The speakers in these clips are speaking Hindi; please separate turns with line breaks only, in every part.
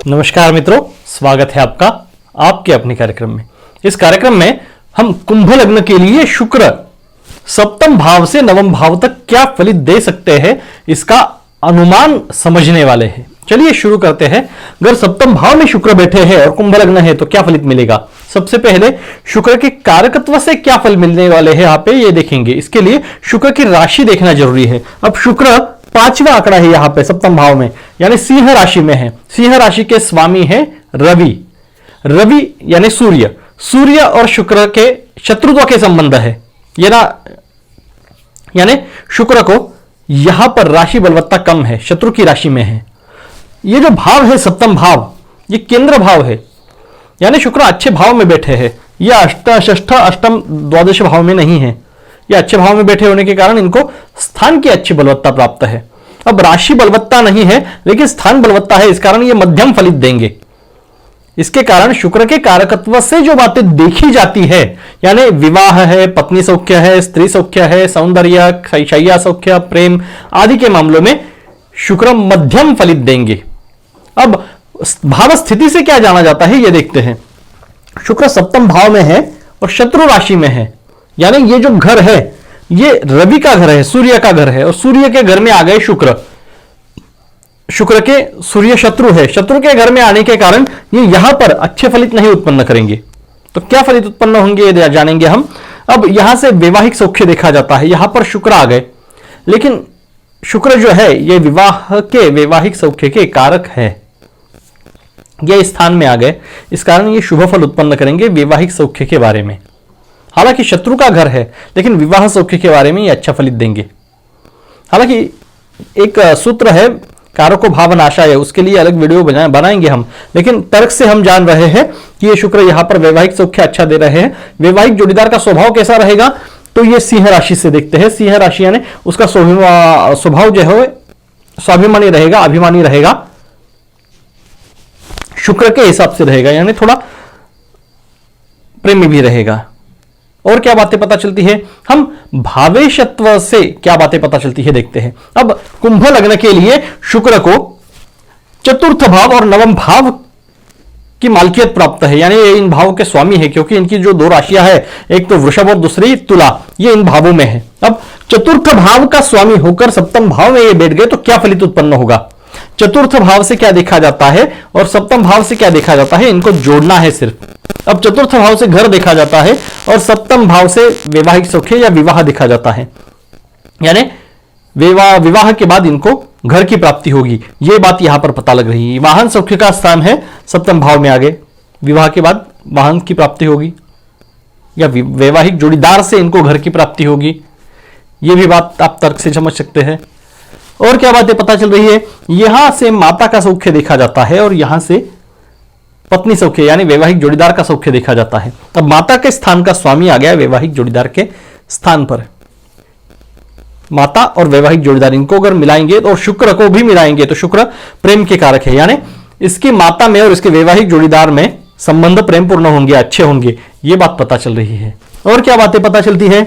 नमस्कार मित्रों, स्वागत है आपका आपके अपने कार्यक्रम में। इस कार्यक्रम में हम कुंभ लग्न के लिए शुक्र सप्तम भाव से नवम भाव तक क्या फलित दे सकते हैं, इसका अनुमान समझने वाले हैं। चलिए शुरू करते हैं। अगर सप्तम भाव में शुक्र बैठे हैं और कुंभ लग्न है तो क्या फलित मिलेगा। सबसे पहले शुक्र के कारकत्व से क्या फल मिलने वाले हैं यहाँ पे ये देखेंगे। इसके लिए शुक्र की राशि देखना जरूरी है। अब शुक्र पांचवा आंकड़ा है यहाँ पे सप्तम भाव में, यानी सिंह राशि में है। सिंह राशि के स्वामी है रवि। रवि यानी सूर्य। सूर्य और शुक्र के शत्रुत्व के संबंध है, ये ना, यानी शुक्र को यहां पर राशि बलवत्ता कम है, शत्रु की राशि में है। ये जो भाव है सप्तम भाव, ये केंद्र भाव है, यानी शुक्र अच्छे भाव में बैठे हैं। ये षष्ठ अष्टम द्वादश भाव में नहीं है। ये अच्छे भाव में बैठे होने के कारण इनको स्थान की अच्छी बलवत्ता प्राप्त है। अब राशि बलवत्ता नहीं है लेकिन स्थान बलवत्ता है, इस कारण ये मध्यम फलित देंगे। इसके कारण शुक्र के कारकत्व से जो बातें देखी जाती है, यानी विवाह है, पत्नी सौख्य है, स्त्री सौख्य है, सौंदर्य, शैया सौख्य, प्रेम आदि के मामलों में शुक्र मध्यम फलित देंगे। अब भाव स्थिति से क्या जाना जाता है ये देखते हैं। शुक्र सप्तम भाव में है और शत्रु राशि में है, यानी ये जो घर है ये रवि का घर है, सूर्य का घर है, और सूर्य के घर में आ गए शुक्र। शुक्र के सूर्य शत्रु है, शत्रु के घर में आने के कारण ये यहां पर अच्छे फलित नहीं उत्पन्न करेंगे। तो क्या फलित उत्पन्न होंगे ये जानेंगे हम। अब यहां से वैवाहिक सौख्य देखा जाता है, यहां पर शुक्र आ गए, लेकिन शुक्र जो है ये विवाह के वैवाहिक सौख्य के कारक है, ये स्थान में आ गए, इस कारण ये शुभ फल उत्पन्न करेंगे वैवाहिक सौख्य के बारे में। हालांकि शत्रु का घर है लेकिन विवाह सौख्य के बारे में ये अच्छा फलित देंगे। हालांकि एक सूत्र है कारको भाव नाशाय, उसके लिए अलग वीडियो बनाएंगे हम, लेकिन तर्क से हम जान रहे हैं कि ये शुक्र यहां पर वैवाहिक सौख्य अच्छा दे रहे हैं। वैवाहिक जोड़ीदार का स्वभाव कैसा रहेगा तो ये सिंह राशि से देखते हैं। सिंह राशि यानी उसका स्वभाव जो है स्वाभिमानी रहेगा, अभिमानी रहेगा, शुक्र के हिसाब से रहेगा, यानी थोड़ा प्रेमी भी रहेगा। और क्या बातें पता चलती है, हम भावेशत्व से क्या बातें पता चलती है देखते हैं। अब कुंभ लग्न के लिए शुक्र को चतुर्थ भाव और नवम भाव की मालकियत प्राप्त है, यानी ये इन भावों के स्वामी है, क्योंकि इनकी जो दो राशियां है, एक तो वृषभ और दूसरी तुला, ये इन भावों में है। अब चतुर्थ भाव का स्वामी होकर सप्तम भाव में ये बैठ गए तो क्या फलित उत्पन्न होगा। चतुर्थ भाव से क्या देखा जाता है और सप्तम भाव से क्या देखा जाता है, इनको जोड़ना है सिर्फ। अब चतुर्थ भाव से घर देखा जाता है और सप्तम भाव से वैवाहिक सौख्य या विवाह देखा जाता है, यानी विवाह के बाद इनको घर की प्राप्ति होगी, ये बात यहां पर पता लग रही है। वाहन सौख्य का स्थान है सप्तम भाव में आगे, विवाह के बाद वाहन की प्राप्ति होगी या वैवाहिक जोड़ीदार से इनको घर की प्राप्ति होगी, ये भी बात आप तर्क से समझ सकते हैं। और क्या बातें पता चल रही है, यहां से माता का सौख्य देखा जाता है और यहां से पत्नी सौख्य यानी वैवाहिक जोड़ीदार का सौख्य देखा जाता है। अब माता के स्थान का स्वामी आ गया वैवाहिक जोड़ीदार के स्थान पर। माता और वैवाहिक जोड़ीदार इनको अगर मिलाएंगे और शुक्र को भी मिलाएंगे तो शुक्र प्रेम के कारक है, यानी इसकी माता में और इसके वैवाहिक जोड़ीदार में संबंध प्रेमपूर्ण होंगे, अच्छे होंगे, ये बात पता चल रही है। और क्या बातें पता चलती है,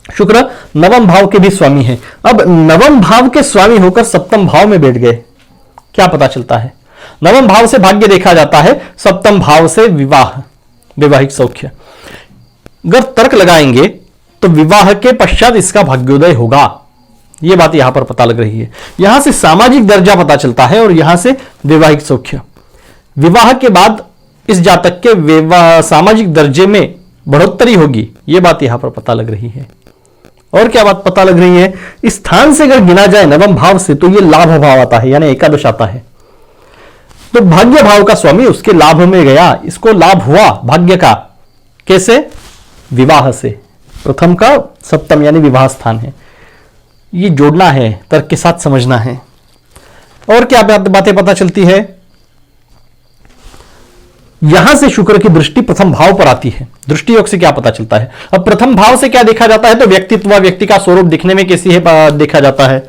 शुक्र नवम भाव के भी स्वामी है। अब नवम भाव के स्वामी होकर सप्तम भाव में बैठ गए, क्या पता चलता है। नवम भाव से भाग्य देखा जाता है, सप्तम भाव से विवाह वैवाहिक सौख्य। अगर तर्क लगाएंगे तो विवाह के पश्चात इसका भाग्योदय होगा, यह बात यहां पर पता लग रही है। यहां से सामाजिक दर्जा पता चलता है और यहां से वैवाहिक सौख्य। विवाह के बाद इस जातक के सामाजिक दर्जे में बढ़ोतरी होगी, यह बात यहां पर पता लग रही है। और क्या बात पता लग रही है, इस स्थान से अगर गिना जाए नवम भाव से तो यह लाभ भाव आता है, यानी एकादश आता है। तो भाग्य भाव का स्वामी उसके लाभ में गया, इसको लाभ हुआ भाग्य का, कैसे, विवाह से। प्रथम का सप्तम यानी विवाह स्थान है, ये जोड़ना है, तर्क के साथ समझना है। और क्या बातें पता चलती है, यहां से शुक्र की दृष्टि प्रथम भाव पर आती है। दृष्टि योग से क्या पता चलता है, अब प्रथम भाव से क्या देखा जाता है तो व्यक्तित्व, व्यक्ति का स्वरूप दिखने में कैसी है देखा जाता है।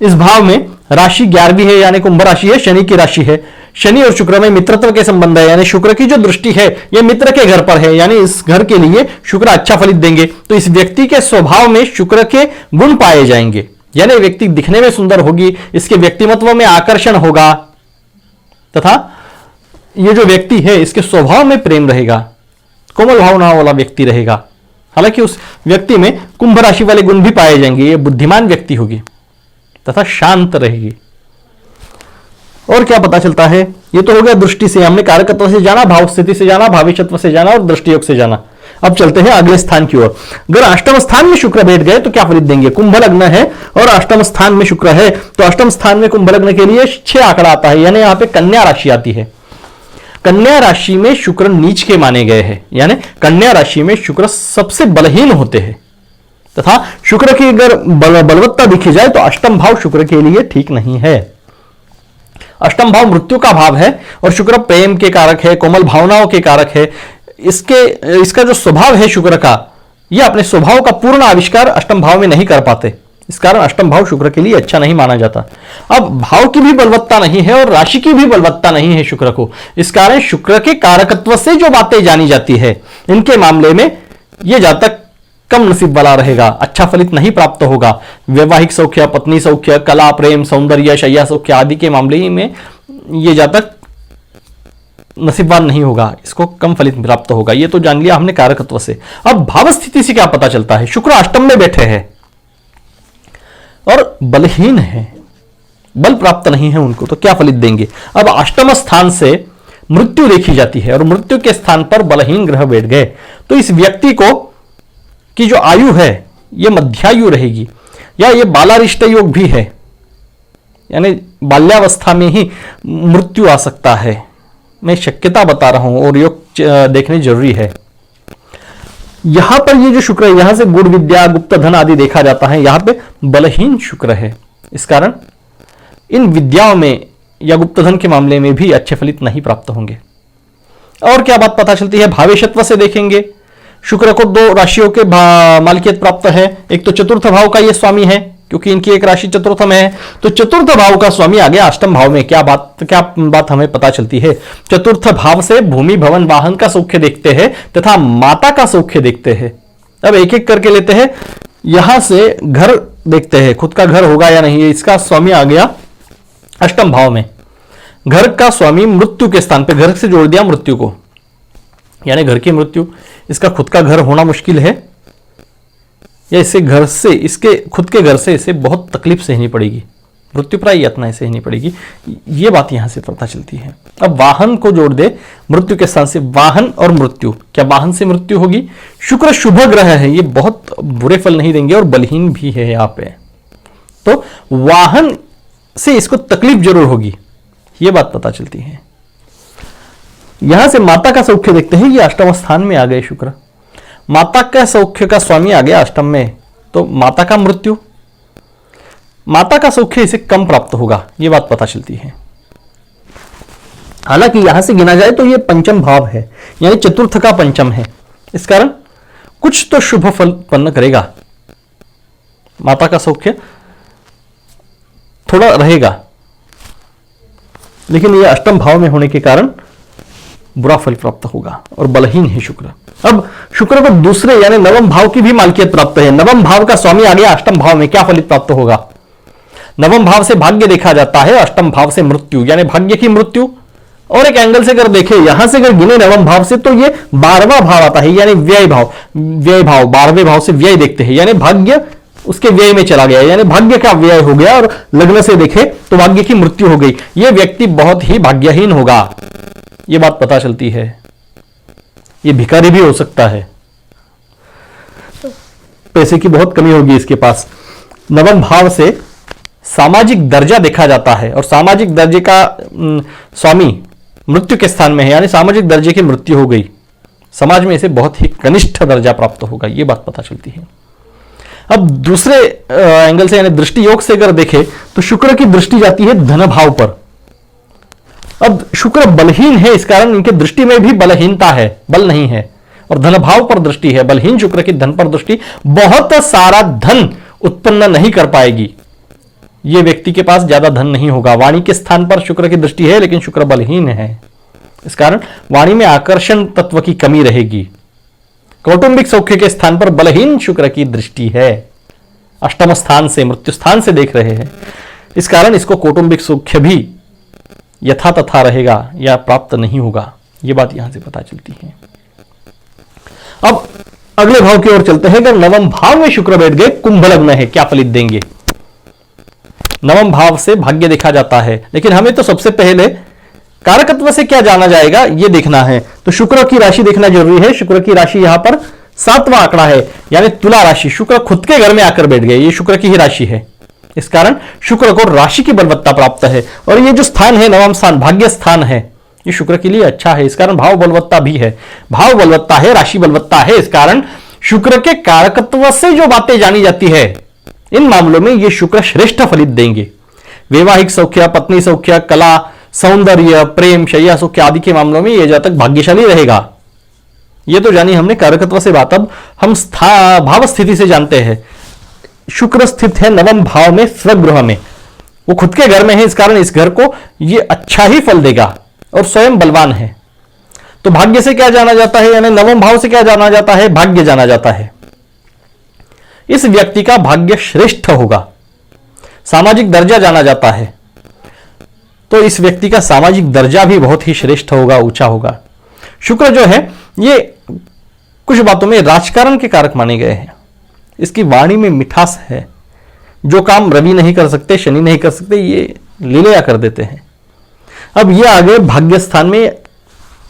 इस भाव में राशि 11वीं है, यानी कुंभ राशि है, शनि की राशि है। शनि और शुक्र में मित्रत्व के संबंध है, यानी शुक्र की जो दृष्टि है यह मित्र के घर पर है, यानी इस घर के लिए शुक्र अच्छा फलित देंगे। तो इस व्यक्ति के स्वभाव में शुक्र के गुण पाए जाएंगे, यानी व्यक्ति दिखने में सुंदर होगी, इसके व्यक्तिमत्व में आकर्षण होगा, तथा ये जो व्यक्ति है इसके स्वभाव में प्रेम रहेगा, कोमल भावनाओं वाला व्यक्ति रहेगा। हालांकि उस व्यक्ति में कुंभ राशि वाले गुण भी पाए जाएंगे। ये बुद्धिमान व्यक्ति होगी तथा शांत रहेगी। और क्या पता चलता है, ये तो हो गया दृष्टि से, हमने कारकत्व से जाना, भाव स्थिति से जाना, भाविशत्व से जाना और दृष्टि योग से जाना। अब चलते हैं अगले स्थान की ओर। अगर अष्टम स्थान में शुक्र बैठ गए तो क्या फलित देंगे? कुंभ लग्न है और अष्टम स्थान में शुक्र है, तो अष्टम स्थान में कुंभ लग्न के लिए 6 आंकड़ा आता है, यानी यहां पे कन्या राशि आती है। कन्या राशि में शुक्र नीच के माने गए हैं, यानी कन्या राशि में शुक्र सबसे बलहीन होते हैं तथा शुक्र की अगर बलवत्ता दिखी जाए तो अष्टम भाव शुक्र के लिए ठीक नहीं है। अष्टम भाव मृत्यु का भाव है और शुक्र प्रेम के कारक है, कोमल भावनाओं के कारक है। इसका जो स्वभाव है शुक्र का, यह अपने स्वभाव का पूर्ण आविष्कार अष्टम भाव में नहीं कर पाते। इस कारण अष्टम भाव शुक्र के लिए अच्छा नहीं माना जाता। अब भाव की भी बलवत्ता नहीं है और राशि की भी बलवत्ता नहीं है शुक्र को। इस कारण शुक्र के कारकत्व से जो बातें जानी जाती है, इनके मामले में यह जातक कम नसीब वाला रहेगा, अच्छा फलित नहीं प्राप्त होगा। वैवाहिक सौख्य, पत्नी सौख्य, कला, प्रेम, सौंदर्य, शय्या सौख्य आदि के मामले में यह जातक नसीबवान नहीं होगा, इसको कम फलित प्राप्त होगा। ये तो जान लिया हमने कारकत्व से। अब भाव स्थिति से क्या पता चलता है? शुक्र अष्टम में बैठे हैं और बलहीन है, बल प्राप्त नहीं है उनको, तो क्या फलित देंगे? अब अष्टम स्थान से मृत्यु देखी जाती है और मृत्यु के स्थान पर बलहीन ग्रह बैठ गए तो इस व्यक्ति को की जो आयु है यह मध्यायु रहेगी, या ये बालारिष्ट योग भी है, यानी बाल्यावस्था में ही मृत्यु आ सकता है। मैं शक्यता बता रहा हूं और योग देखने जरूरी है। यहां पर ये जो शुक्र है, यहां से गुण विद्या, गुप्त धन आदि देखा जाता है, यहां पे बलहीन शुक्र है। इस कारण इन विद्याओं में या गुप्त धन के मामले में भी अच्छे फलित नहीं प्राप्त होंगे। और क्या बात पता चलती है? भावेशत्व से देखेंगे, शुक्र को 2 राशियों के मालिकियत प्राप्त है। एक तो चतुर्थ भाव का ये स्वामी है, क्योंकि इनकी एक राशि चतुर्थ में है, तो चतुर्थ भाव का स्वामी आ गया अष्टम भाव में। क्या बात हमें पता चलती है? चतुर्थ भाव से भूमि, भवन, वाहन का सौख्य देखते हैं तथा माता का सौख्य देखते हैं। अब एक एक करके लेते हैं। यहां से घर देखते हैं, खुद का घर होगा या नहीं, इसका स्वामी आ गया अष्टम भाव में। घर का स्वामी मृत्यु के स्थान पे, घर से जोड़ दिया मृत्यु को, यानी घर की मृत्यु। इसका खुद का घर होना मुश्किल है, या इससे घर से, इसके खुद के घर से इसे बहुत तकलीफ सहनी पड़ेगी, मृत्युप्राय यातनाएं सहनी पड़ेगी। ये बात यहां से पता चलती है। अब वाहन को जोड़ दे मृत्यु के स्थान से, वाहन और मृत्यु, क्या वाहन से मृत्यु होगी? शुक्र शुभ ग्रह है, ये बहुत बुरे फल नहीं देंगे और बलहीन भी है यहां पे, तो वाहन से इसको तकलीफ जरूर होगी, ये बात पता चलती है। यहां से माता का सौख्य देखते हैं, ये अष्टम स्थान में आ गए शुक्र। माता का सौख्य का स्वामी आ गया अष्टम में, तो माता का मृत्यु, माता का सौख्य इसे कम प्राप्त होगा, यह बात पता चलती है। हालांकि यहां से गिना जाए तो यह पंचम भाव है, यानी चतुर्थ का पंचम है। इस कारण कुछ तो शुभ फल उत्पन्न करेगा, माता का सौख्य थोड़ा रहेगा, लेकिन यह अष्टम भाव में होने के कारण बुरा फल प्राप्त होगा और बलहीन है शुक्र। अब शुक्र को दूसरे यानी नवम भाव की भी मालकियत प्राप्त है। नवम भाव का स्वामी आ गया अष्टम भाव में, क्या फलित प्राप्त होगा? नवम भाव से भाग्य देखा जाता है, अष्टम भाव से मृत्यु, यानी भाग्य की मृत्यु। और एक एंगल से अगर देखें, यहां से अगर गिने नवम भाव से, तो ये 12वां भाव आता है, यानी व्यय भाव। व्यय भाव 12वें भाव से व्यय देखते हैं, यानी भाग्य उसके व्यय में चला गया, यानी भाग्य का व्यय हो गया। और लग्न से देखे तो भाग्य की मृत्यु हो गई। यह व्यक्ति बहुत ही भाग्यहीन होगा, यह बात पता चलती है। यह भिखारी भी हो सकता है, पैसे की बहुत कमी होगी इसके पास। नवम भाव से सामाजिक दर्जा देखा जाता है और सामाजिक दर्जे का स्वामी मृत्यु के स्थान में है, यानी सामाजिक दर्जे की मृत्यु हो गई, समाज में इसे बहुत ही कनिष्ठ दर्जा प्राप्त होगा, यह बात पता चलती है। अब दूसरे एंगल से यानी दृष्टि योग से अगर देखें तो शुक्र की दृष्टि जाती है धन भाव पर। अब शुक्र बलहीन है, इस कारण इनके दृष्टि में भी बलहीनता है, बल नहीं है, और धन भाव पर दृष्टि है। बलहीन शुक्र की धन पर दृष्टि बहुत सारा धन उत्पन्न नहीं कर पाएगी, यह व्यक्ति के पास ज्यादा धन नहीं होगा। वाणी के स्थान पर शुक्र की दृष्टि है, लेकिन शुक्र बलहीन है, इस कारण वाणी में आकर्षण तत्व की कमी रहेगी। कौटुंबिक सौख्य के स्थान पर बलहीन शुक्र की दृष्टि है, अष्टम स्थान से, मृत्यु स्थान से देख रहे हैं, इस कारण इसको कौटुंबिक सौख्य भी यथा तथा रहेगा या प्राप्त नहीं होगा, यह बात यहां से पता चलती है। अब अगले भाव की ओर चलते हैं। अगर नवम भाव में शुक्र बैठ गए, कुंभ लग्न है, क्या फलित देंगे? नवम भाव से भाग्य देखा जाता है, लेकिन हमें तो सबसे पहले कारकत्व से क्या जाना जाएगा यह देखना है। तो शुक्र की राशि देखना जरूरी है। शुक्र की राशि यहां पर 7वां आंकड़ा है, यानी तुला राशि। शुक्र खुद के घर में आकर बैठ गए, ये शुक्र की ही राशि है। इस कारण शुक्र को राशि की बलवत्ता प्राप्त है, और ये जो स्थान है नवम स्थान, भाग्य स्थान है, ये शुक्र के लिए अच्छा है। इस कारण भाव बलवत्ता भी है, भाव बलवत्ता है, राशि बलवत्ता है। इस कारण शुक्र के कारकत्व से जो बातें जानी जाती है, इन मामलों में ये शुक्र श्रेष्ठ फलित देंगे। वैवाहिक सौख्य, पत्नी सौख्य, कला, सौंदर्य, प्रेम, शैया सौख्य आदि के मामलों में यह जातक भाग्यशाली रहेगा। यह तो जानी हमने कारकत्व से बात। अब हम भाव स्थिति से जानते हैं। शुक्र स्थित है नवम भाव में, स्वगृह में, वो खुद के घर में है। इस कारण इस घर को यह अच्छा ही फल देगा और स्वयं बलवान है। तो भाग्य से क्या जाना जाता है, यानी नवम भाव से क्या जाना जाता है? भाग्य जाना जाता है। इस व्यक्ति का भाग्य श्रेष्ठ होगा। सामाजिक दर्जा जाना जाता है, तो इस व्यक्ति का सामाजिक दर्जा भी बहुत ही श्रेष्ठ होगा, ऊंचा होगा। शुक्र जो है ये कुछ बातों में राजकारण के कारक माने गए हैं। इसकी वाणी में मिठास है। जो काम रवि नहीं कर सकते, शनि नहीं कर सकते, ये लीलया कर देते हैं। अब ये आ गए भाग्य स्थान में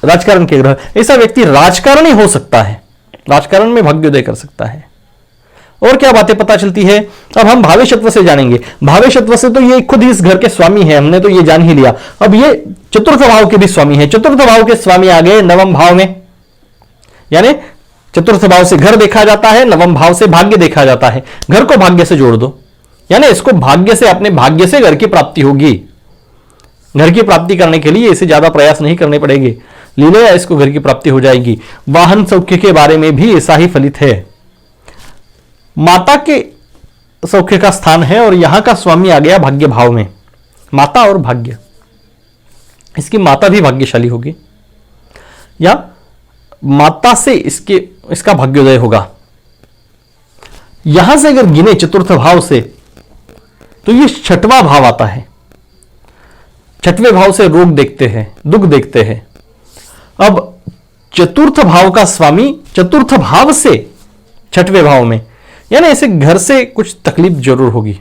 राजकारण के ग्रह। ऐसा व्यक्ति राजकारण ही हो सकता है, राजकारण में भाग्योदय कर सकता है। और क्या बातें पता चलती है? अब हम भावेशत्व से जानेंगे। भावेशत्व से तो ये खुद ही इस घर के स्वामी है, हमने तो ये जान ही लिया। अब ये चतुर्थ भाव के भी स्वामी है। चतुर्थ भाव के स्वामी आ गए नवम भाव में, यानी चतुर्थ भाव से घर देखा जाता है, नवम भाव से भाग्य देखा जाता है। घर को भाग्य से जोड़ दो, यानी इसको भाग्य से, अपने भाग्य से घर की प्राप्ति होगी। घर की प्राप्ति करने के लिए इसे ज्यादा प्रयास नहीं करने पड़ेंगे, लीला इसको घर की प्राप्ति हो जाएगी। वाहन सौख्य के बारे में भी ऐसा ही फलित है। माता के सौख्य का स्थान है और यहां का स्वामी आ गया भाग्य भाव में। माता और भाग्य, इसकी माता भी भाग्यशाली होगी, या माता से इसका भाग्योदय होगा। यहां से अगर गिने चतुर्थ भाव से, तो ये 6वां भाव आता है। 6वें भाव से रोग देखते हैं, दुख देखते हैं। अब चतुर्थ भाव का स्वामी चतुर्थ भाव से 6वें भाव में, यानी ऐसे घर से कुछ तकलीफ जरूर होगी।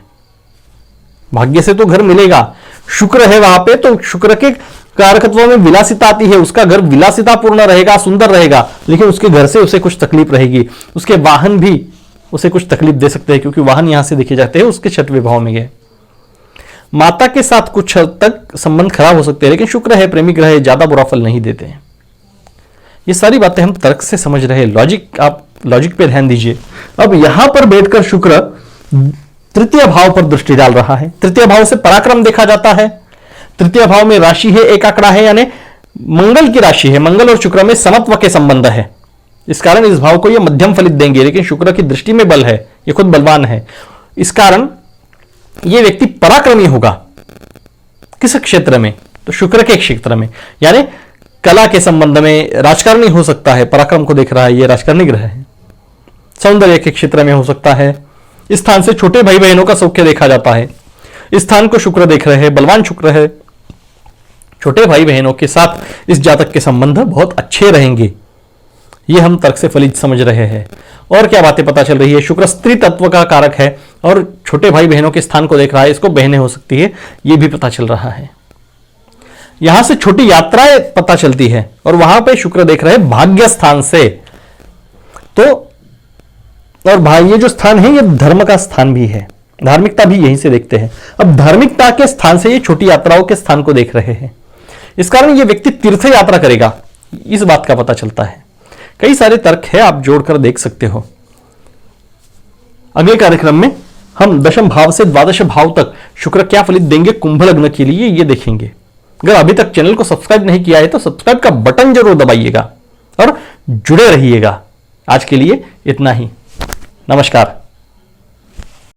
भाग्य से तो घर मिलेगा, शुक्र है वहां पे, तो शुक्र के कारकत्व में विलासिता आती है। उसका घर विलासिता पूर्ण रहेगा, सुंदर रहेगा, लेकिन उसके घर से उसे कुछ तकलीफ रहेगी। उसके वाहन भी उसे कुछ तकलीफ दे सकते हैं, क्योंकि वाहन यहां से देखे जाते हैं उसके 6वें भाव में गए। माता के साथ कुछ हद तक संबंध खराब हो सकते हैं, लेकिन शुक्र है, प्रेमी ग्रह है, ज्यादा बुरा फल नहीं देते हैं। ये सारी बातें हम तर्क से समझ रहे हैं, लॉजिक, आप लॉजिक पे ध्यान दीजिए। अब यहां पर बैठकर शुक्र तृतीय भाव पर दृष्टि डाल रहा है। तृतीय भाव से पराक्रम देखा जाता है। तृतीय भाव में राशि है, एक आंकड़ा है, यानी मंगल की राशि है। मंगल और शुक्र में समत्व के संबंध है। इस कारण इस भाव को यह मध्यम फलित देंगे, लेकिन शुक्र की दृष्टि में बल है, यह खुद बलवान है। इस कारण यह व्यक्ति पराक्रमी होगा। किस क्षेत्र में? तो शुक्र के क्षेत्र में, यानी कला के संबंध में राजकारणी हो सकता है। पराक्रम को देख रहा है, यह राजकारणी ग्रह है। सौंदर्य के क्षेत्र में हो सकता है। इस स्थान से छोटे भाई बहनों का सौख्य देखा जाता है। इस स्थान को शुक्र देख रहे हैं, बलवान शुक्र है। छोटे भाई बहनों के साथ इस जातक के संबंध बहुत अच्छे रहेंगे। ये हम तर्क से फलित समझ रहे हैं। और क्या बातें पता चल रही है? शुक्र स्त्री तत्व का कारक है और छोटे भाई बहनों के स्थान को देख रहा है, इसको बहनें हो सकती है, यह भी पता चल रहा है। यहां से छोटी यात्राएं पता चलती है, और वहां पे शुक्र देख रहे हैं भाग्य स्थान से। तो और भाई ये जो स्थान है, ये धर्म का स्थान भी है, धार्मिकता भी यहीं से देखते हैं। अब धार्मिकता के स्थान से ये छोटी यात्राओं के स्थान को देख रहे हैं। इस कारण ये व्यक्ति तीर्थ यात्रा करेगा, इस बात का पता चलता है। कई सारे तर्क है, आप जोड़कर देख सकते हो। अगले कार्यक्रम में हम दशम भाव से द्वादश भाव तक शुक्र क्या फलित देंगे कुंभ लग्न के लिए, ये देखेंगे। अगर अभी तक चैनल को सब्सक्राइब नहीं किया है तो सब्सक्राइब का बटन जरूर दबाइएगा और जुड़े रहिएगा। आज के लिए इतना ही। नमस्कार।